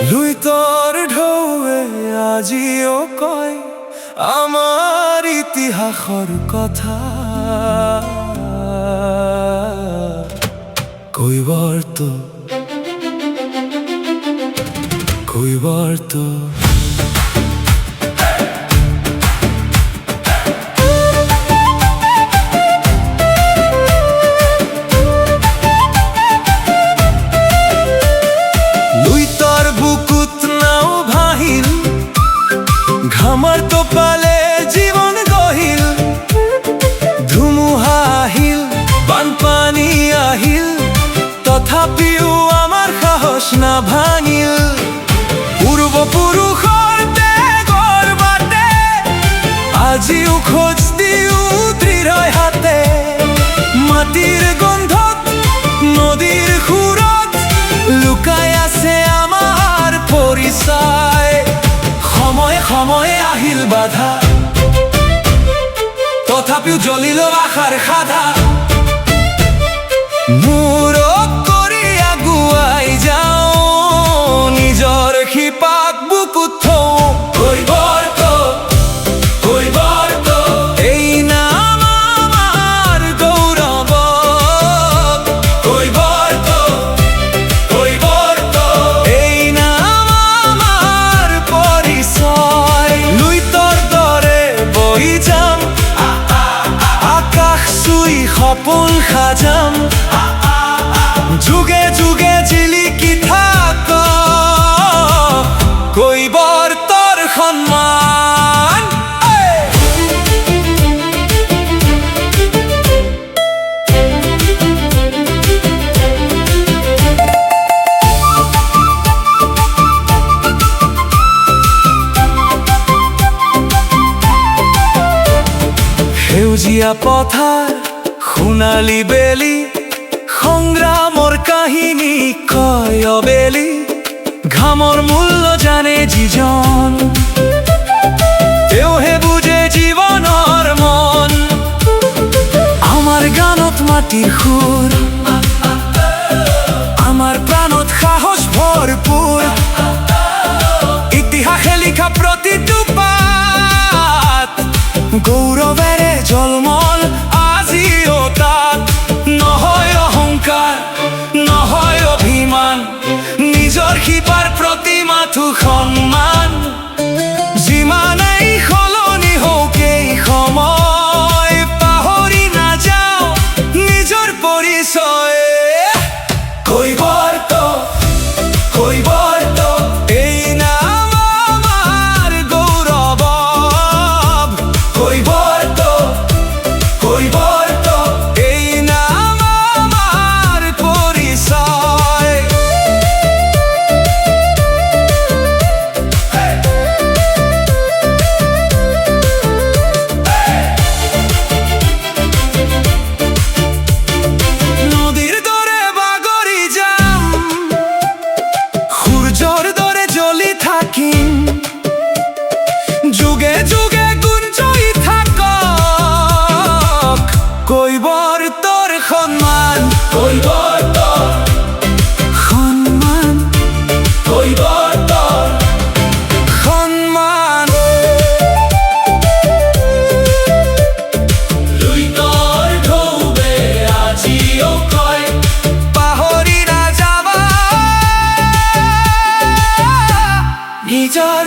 Luis তোর ঢৌৱে আজিও কয় আমার ইতিহাসৰ কথা কইবৰ তো ঘামাৰ টোপালে জীৱন গহিল ধুমুহা আহিল বানপানী আহিল তথাপিও আমাৰ সাহস নাভাঙিল পূৰ্বপুৰুষৰ ত্যাগৰ বাটে আজিও খোজ দিও দৃঢ় হাতে মাটিৰ গন্ধত নদীৰ সুৰত লুকাই আছে আমাৰ পৰিচয় সময়ে সময়ে আহিল বাধা তথাপিও জ্বলিল আশাৰ সাধা মূৰত কৰি আগুৱাই যাওঁ নিজৰ শিপাক বুকুত থওঁ কইবৰ তো এই নাম আমাৰ গৌৰৱ কইবৰ তো এই নাম আমাৰ পৰিচয় লুই তোৰ দৰে বহি যাম আকাশ চুই সপোন সাজাম যুগে যুগে জিলিকি থাক কইবৰ তোৰ সন্মান সেউজীয়া পথাৰ সোণালী বেলি সংগ্ৰামৰ কাহিনী কয় অবেলি ঘামৰ মূল্য জানে যিজন তেওঁহে বুজে জীৱনৰ মন আমাৰ গানত মাটিৰ সুৰ আমাৰ প্ৰাণত সাহস ভৰপূৰ ইতিহাসে লিখা প্ৰতিটো পাত গৌৰৱেৰে জলমল আজিও তাত নহয় অহংকাৰ নহয় অভিমান নিজৰ শিপাৰ প্ৰতি মাথো সন্মান যিমানেই সলনি হওক এই সময় পাহৰি নাযাওঁ নিজৰ পৰিচয় কইবৰ তো এই নাম আমাৰ গৌৰৱ কইবৰ তো এই নাম আমাৰ পৰিচয় নদীৰ দৰে বাগৰি যাম সূৰ্যৰ দৰে জ্বলি থাকিম যুগে যুগে গুঞ্জই থাকক কইবৰ তোৰ সন্মান কইবৰ তোৰ সন্মান কইবৰ তোৰ সন্মান লুই তোৰ ঢৌৱে আজিও কয় পাহৰি নাযাবা নিজৰ